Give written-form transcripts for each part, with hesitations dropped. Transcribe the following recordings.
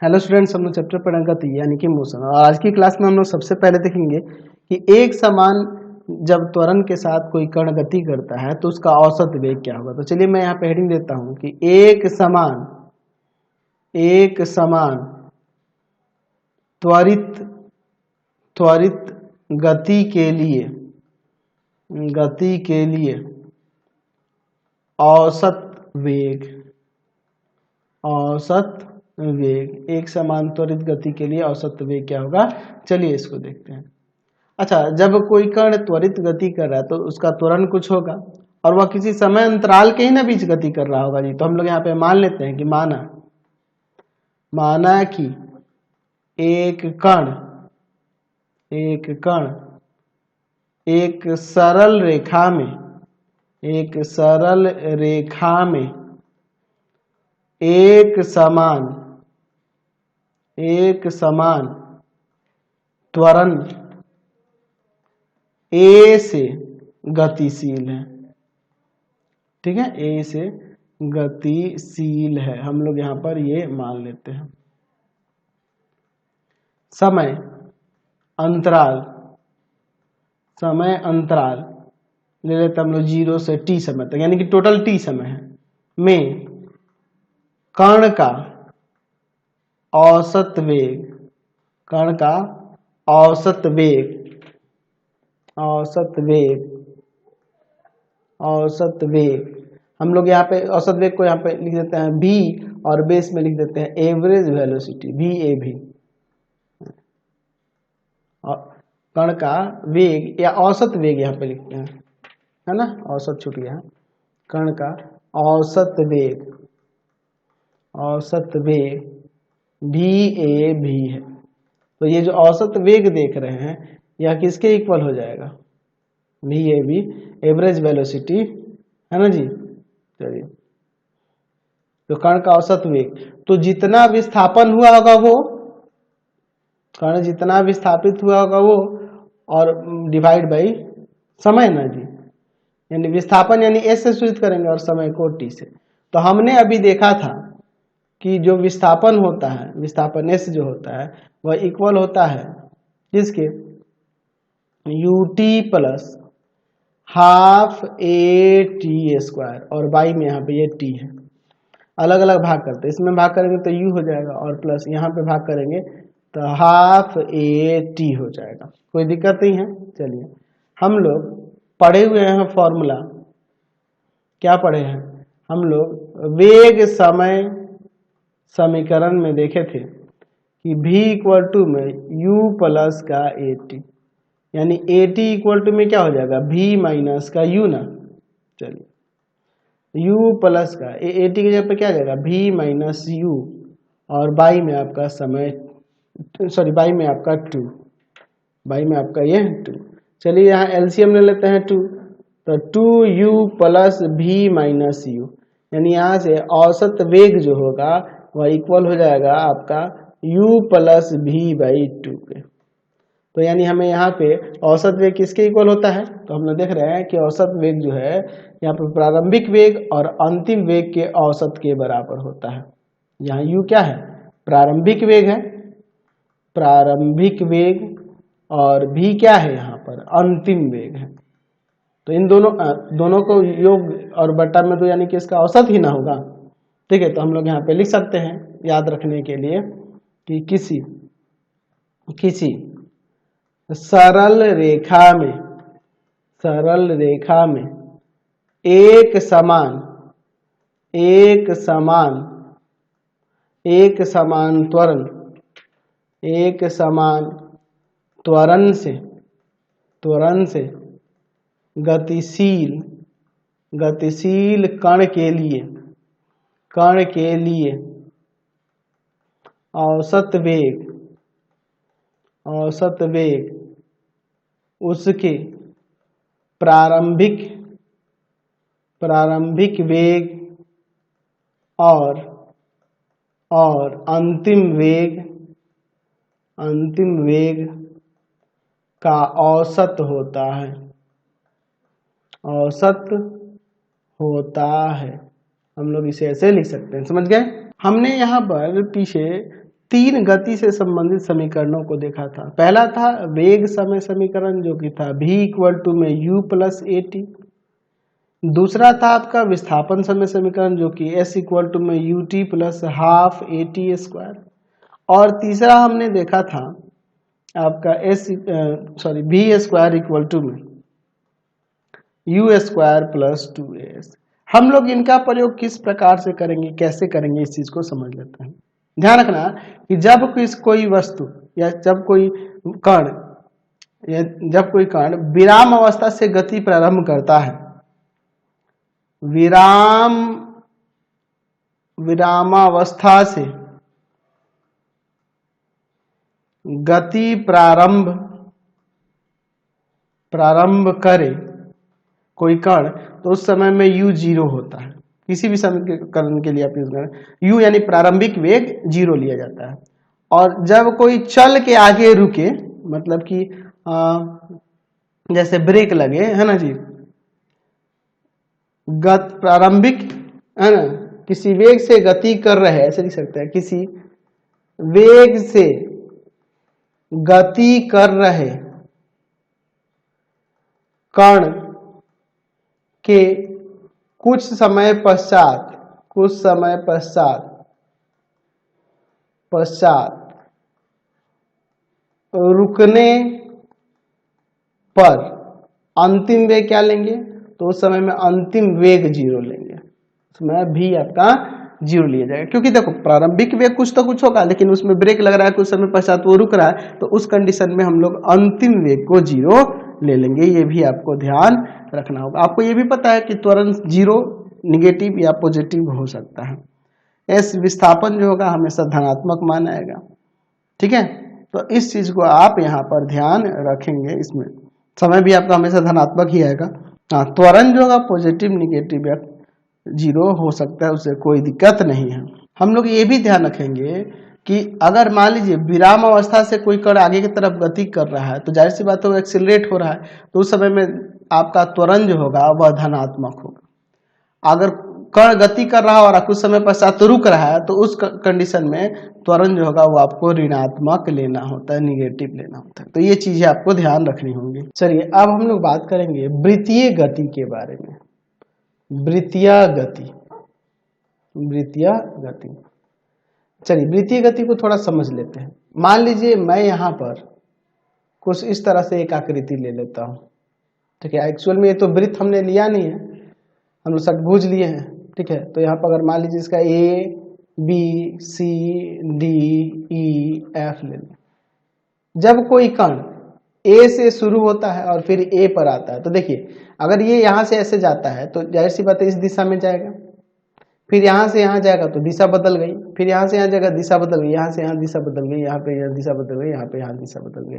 Hello students, हम लोग chapter पढ़ेंगे गति यानी कि मोशन। और आज की क्लास में हम लोग सबसे पहले देखेंगे कि एक समान जब त्वरण के साथ कोई कण गति करता है तो उसका औसत वेग क्या होगा। तो चलिए मैं यहाँ पे हेडिंग देता हूँ कि एक समान त्वरित त्वरित गति के लिए औसत वेग एक समान त्वरित गति के लिए औसत वेग क्या होगा। चलिए इसको देखते हैं। अच्छा, जब कोई कण त्वरित गति कर रहा है तो उसका त्वरण कुछ होगा और वह किसी समय अंतराल के ही ना बीच गति कर रहा होगा जी। तो हम लोग यहाँ पे मान लेते हैं कि माना कि एक कण एक सरल रेखा में एक समान त्वरण ए से गतिशील है। ठीक है, ए से गतिशील है, हम लोग यहां पर ये मान लेते हैं। समय अंतराल ले लेते हम लोग 0 से t समय तक, यानी कि टोटल t समय है में कण का औसत वेग हम लोग यहाँ पे औसत वेग को यहाँ पे लिख देते हैं v और बेस में लिख देते हैं एवरेज वेलोसिटी VAV। और कण का वेग या औसत वेग यहाँ पे लिखते हैं, है ना, औसत छूट गया। कण का औसत वेग VAV है। तो ये जो औसत वेग देख रहे हैं यह किसके इक्वल हो जाएगा, VAV एवरेज वेलोसिटी, है ना जी। चलिए, तो कण का औसत वेग, तो जितना विस्थापन हुआ होगा वो कण जितना विस्थापित हुआ होगा वो और डिवाइड बाई समय ना जी, यानी विस्थापन यानी S से सूचित करेंगे और समय को T से। तो हमने अभी देखा था कि जो विस्थापन होता है, विस्थापन S जो होता है वह इक्वल होता है किसके, UT प्लस हाफ AT²। और बाई में यहाँ पे ये T है, अलग अलग भाग करते हैं, इसमें भाग करेंगे तो U हो जाएगा और प्लस यहाँ पे भाग करेंगे तो हाफ AT हो जाएगा। कोई दिक्कत नहीं है। चलिए, हम लोग पढ़े हुए हैं फॉर्मूला, क्या पढ़े हैं हम लोग, वेग समय समीकरण में देखे थे कि V इक्वल टू में U प्लस का AT, यानी AT इक्वल टू में क्या हो जाएगा, V माइनस का U ना। चलिए, U प्लस का AT की जगह पे क्या आ जाएगा, V माइनस U और बाई में आपका समय, सॉरी बाई में आपका 2, बाई में आपका ये 2। चलिए यहाँ एलसीएम ले लेते हैं 2, तो 2U plus V minus U, यानी यहाँ से औसत वेग जो होगा वह इक्वल हो जाएगा आपका U प्लस V बाई 2 के। तो यानी हमें यहाँ पे औसत वेग किसके इक्वल होता है, तो हम लोग देख रहे हैं कि औसत वेग जो है यहाँ पे प्रारंभिक वेग और अंतिम वेग के औसत के बराबर होता है। यहाँ U क्या है, प्रारंभिक वेग और V क्या है यहाँ पर, अंतिम वेग है। तो इन दोनों को योग और बट्टा में 2 यानी कि इसका औसत ही ना होगा। ठीक है, तो हम लोग यहाँ पे लिख सकते हैं याद रखने के लिए कि किसी सरल रेखा में एक समान त्वरण से गतिशील कण के लिए औसत वेग उसके प्रारंभिक वेग और अंतिम वेग का औसत होता है। हम लोग इसे ऐसे लिख सकते हैं, समझ गए। हमने यहाँ पर पीछे 3 गति से संबंधित समीकरणों को देखा था। पहला था वेग समय समीकरण जो कि था v इक्वल टू में u प्लस ए टी। दूसरा था आपका विस्थापन समय समीकरण जो कि s इक्वल टू में U T plus half A T square. और तीसरा हमने देखा था आपका v स्क्वायर इक्वल टू में यू स्क्वायर प्लस 2as। हम लोग इनका प्रयोग किस प्रकार से करेंगे, कैसे करेंगे, इस चीज को समझ लेते हैं। ध्यान रखना कि जब कोई वस्तु या जब कोई कण विराम अवस्था से गति प्रारंभ करता है, विरामावस्था से गति प्रारंभ करे कोई कण, तो उस समय में u 0 होता है। किसी भी समीकरण के लिए आप यूज करें, u यानी प्रारंभिक वेग 0 लिया जाता है। और जब कोई चल के आगे रुके, मतलब कि जैसे ब्रेक लगे, है ना जी, प्रारंभिक, है ना, किसी वेग से गति कर रहे, ऐसे लिख सकते हैं, किसी वेग से गति कर रहे कण के कुछ समय पश्चात रुकने पर अंतिम वेग क्या लेंगे, तो उस समय में अंतिम वेग 0 लेंगे। उसमें भी आपका 0 लिया जाएगा, क्योंकि देखो प्रारंभिक वेग कुछ तो कुछ होगा, लेकिन उसमें ब्रेक लग रहा है, कुछ समय पश्चात वो रुक रहा है, तो उस कंडीशन में हम लोग अंतिम वेग को 0 ले लेंगे। ये भी आपको ध्यान रखना होगा। आपको ये भी पता है कि त्वरण 0 निगेटिव या पॉजिटिव हो सकता है। एस विस्थापन जो होगा हमेशा धनात्मक मान आएगा, ठीक है। तो इस चीज को आप यहाँ पर ध्यान रखेंगे, इसमें समय भी आपका हमेशा धनात्मक ही आएगा। हाँ, त्वरण जो होगा पॉजिटिव निगेटिव या 0 हो सकता है, उससे कोई दिक्कत नहीं है। हम लोग ये भी ध्यान रखेंगे कि अगर मान लीजिए विराम अवस्था से कोई कण आगे की तरफ गति कर रहा है, तो जाहिर सी बात है वो एक्सिलरेट हो रहा है, तो उस समय में आपका त्वरण जो होगा वह धनात्मक होगा। अगर कण गति कर रहा है और कुछ समय पश्चात रुक रहा है, तो उस कंडीशन में त्वरण जो होगा वो आपको ऋणात्मक लेना होता है, निगेटिव लेना होता है। तो ये चीजें आपको ध्यान रखनी होंगी। चलिए अब हम लोग बात करेंगे वृत्तीय गति के बारे में। वृत्तीय गति, चलिए वृत्तीय गति को थोड़ा समझ लेते हैं। मान लीजिए मैं यहाँ पर कुछ इस तरह से एक आकृति ले लेता हूँ, ठीक है। एक्चुअल में ये तो वृत्त हमने लिया नहीं है, हम लोग षटभुज लिए हैं, ठीक है। तो यहाँ पर अगर मान लीजिए इसका A B C D E F ले लें। जब कोई कण ए से शुरू होता है और फिर ए पर आता है, तो देखिए अगर ये यहाँ से ऐसे जाता है तो जाहिर सी बात है इस दिशा में जाएगा, फिर यहाँ से यहाँ जाएगा तो दिशा बदल गई, फिर यहाँ से यहाँ जाएगा दिशा बदल गई, यहाँ से यहाँ दिशा बदल गई, यहाँ पे यहाँ दिशा बदल गई, यहाँ पे यहाँ दिशा बदल गई।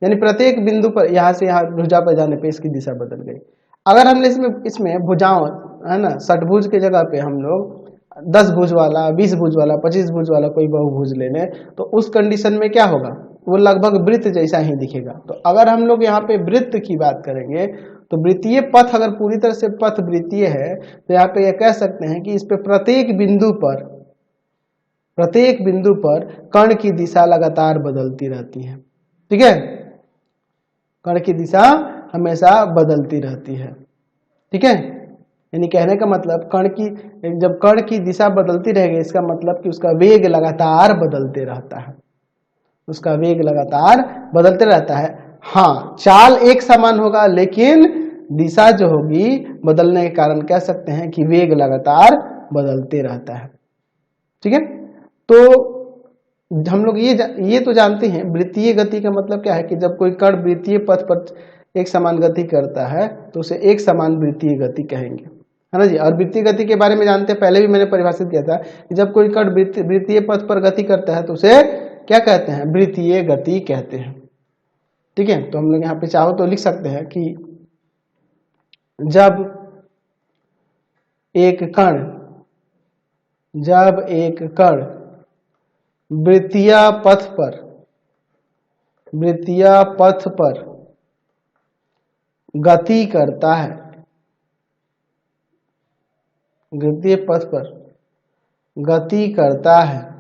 यानी प्रत्येक बिंदु पर यहाँ से यहाँ भुजा पर जाने पे इसकी दिशा बदल गई। अगर हमने इसमें भुजाओं, है ना, षटभुज की जगह पे हम लोग 10 भुज वाला, 20 भुज वाला, 25 भुज वाला कोई बहुभुज ले लें, तो उस कंडीशन में क्या होगा, वो लगभग वृत्त जैसा ही दिखेगा। तो अगर हम लोग यहाँ पे वृत्त की बात करेंगे, तो वृत्तीय पथ अगर पूरी तरह से पथ वृत्तीय है, तो यहाँ पे कह सकते हैं कि इस पे प्रत्येक बिंदु पर कण की दिशा लगातार बदलती रहती है, ठीक है। कण की दिशा हमेशा बदलती रहती है, ठीक है। यानी कहने का मतलब जब कण की दिशा बदलती रहेगी, इसका मतलब कि उसका वेग लगातार बदलते रहता है, उसका वेग लगातार बदलते रहता है। हाँ, चाल एक समान होगा, लेकिन दिशा जो होगी बदलने के कारण कह सकते हैं कि वेग लगातार बदलते रहता है, ठीक है। तो हम लोग ये तो जानते हैं वृत्तीय गति का मतलब क्या है कि जब कोई कण वृत्तीय पथ पर एक समान गति करता है तो उसे एक समान वृत्तीय गति कहेंगे, है ना जी। और वृत्तीय गति के बारे में जानते हैं, पहले भी मैंने परिभाषित किया था कि जब कोई कण वृत्तीय पथ पर गति करता है तो उसे क्या कहते हैं, वृत्तीय गति कहते हैं, ठीक है। तो हम लोग यहाँ पे चाहो तो लिख सकते हैं कि जब एक कण वृत्तीय पथ पर गति करता है, वृत्तीय पथ पर गति करता है,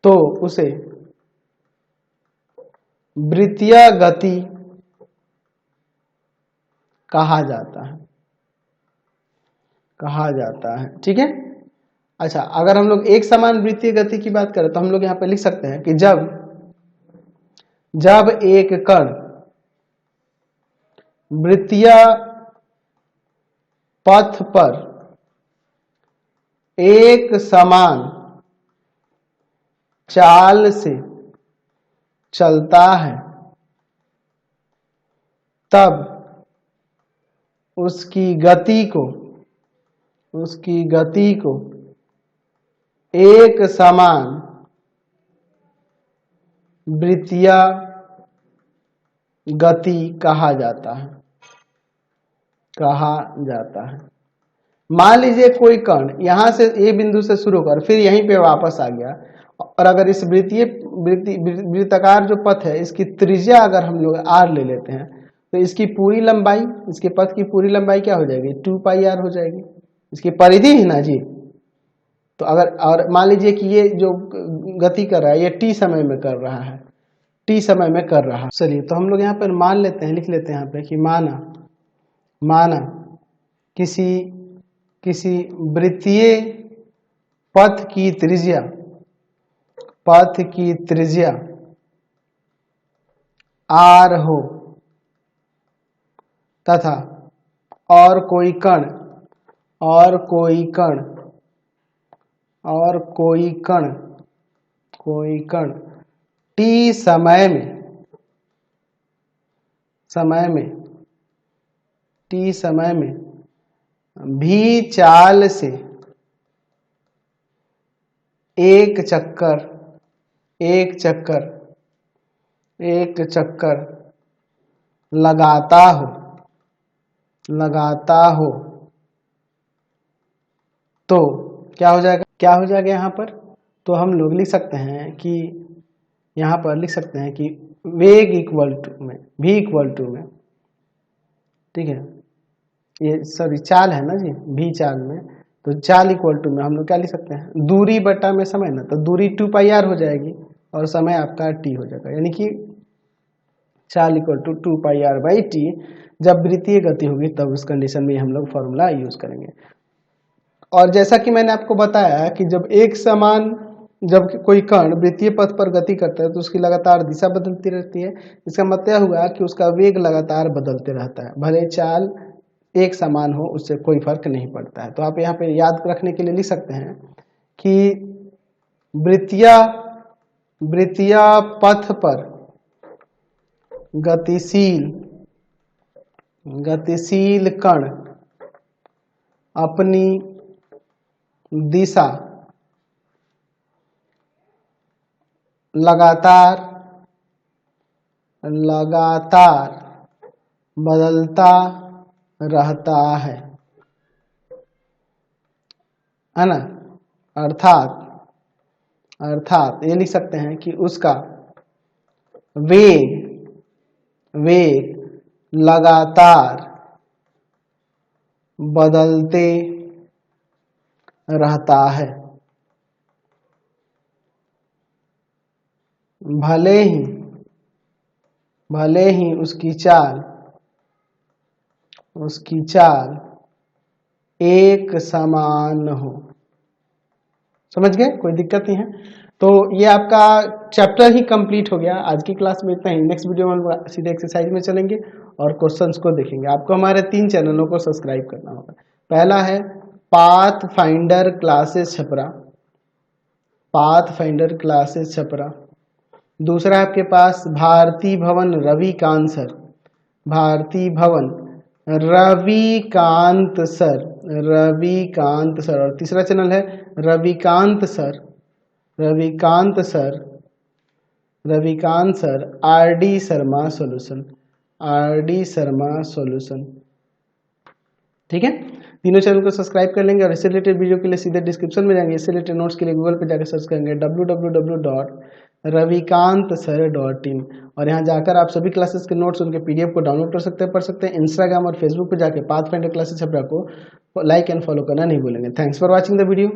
तो उसे वृत्तीय गति कहा जाता है। ठीक है। अच्छा, अगर हम लोग एक समान वृत्तीय गति की बात करें तो हम लोग यहाँ पे लिख सकते हैं कि जब एक कण वृत्तीय पथ पर एक समान चाल से चलता है तब उसकी गति को एक समान वृत्तीय गति कहा जाता है। मान लीजिए कोई कण यहां से ए बिंदु से शुरू कर फिर यहीं पे वापस आ गया, और अगर इस वृत्ताकार जो पथ है इसकी त्रिज्या अगर हम लोग r ले लेते हैं तो इसकी पूरी लंबाई, इसके पथ की पूरी लंबाई क्या हो जाएगी, 2πr हो जाएगी। इसकी परिधि है ना जी। तो अगर और मान लीजिए कि ये जो गति कर रहा है ये t समय में कर रहा है, चलिए तो हम लोग यहाँ पर मान लेते हैं, लिख लेते हैं यहाँ पे कि माना किसी वृत्तीय पथ की त्रिज्या r हो तथा और कोई कण t समय में भी चाल से एक चक्कर लगाता हो तो क्या हो जाएगा यहाँ पर। तो हम लोग लिख सकते हैं कि यहाँ पर लिख सकते हैं कि वेग इक्वल टू में v इक्वल टू में, ठीक है, ये सॉरी चाल है ना जी, v चाल में, तो चाल इक्वल टू में हम लोग क्या लिख सकते हैं, दूरी बटा में समय ना, तो दूरी 2πr हो जाएगी और समय आपका t हो जाएगा, यानी कि चाल इक्वल टू 2πr/t। जब वृत्तीय गति होगी तब उस कंडीशन में हम लोग फॉर्मूला यूज करेंगे। और जैसा कि मैंने आपको बताया कि जब कोई कण वृत्तीय पथ पर गति करता है तो उसकी लगातार दिशा बदलती रहती है। इसका मतलब हुआ कि उसका वेग लगातार बदलते रहता है, भले चाल एक समान हो उससे कोई फर्क नहीं पड़ता है। तो आप यहाँ पे याद रखने के लिए लिख सकते हैं कि वृत्तीय पथ पर गतिशील कण अपनी दिशा लगातार बदलता रहता है ना। अर्थात ये लिख सकते हैं कि उसका वेग लगातार बदलते रहता है, भले ही उसकी चाल एक समान हो। समझ गए, कोई दिक्कत नहीं है। तो ये आपका चैप्टर ही कंप्लीट हो गया। आज की क्लास में इतना ही। नेक्स्ट वीडियो में हम सीधे एक्सरसाइज में चलेंगे और क्वेश्चंस को देखेंगे। आपको हमारे 3 चैनलों को सब्सक्राइब करना होगा। पहला है पाथ फाइंडर क्लासेस छपरा। दूसरा आपके पास भारती भवन रविकांत सर। और तीसरा चैनल है Ravikant sir RD Sharma solution. ठीक है, तीनों चैनल को सब्सक्राइब कर लेंगे और इससे रिलेटेड वीडियो के लिए सीधे डिस्क्रिप्शन में जाएंगे। इससे रिलेटेड नोट्स के लिए गूगल पे जाकर सर्च करेंगे www.ravikantsir.in और यहाँ जाकर आप सभी क्लासेस के नोट्स उनके पीडीएफ को डाउनलोड कर सकते हैं, पढ़ सकते हैं। इंस्टाग्राम और फेसबुक पे जाके पाथ फाइंडर क्लासेस छपरा को लाइक एंड फॉलो करना नहीं भूलेंगे। Thanks for watching the video.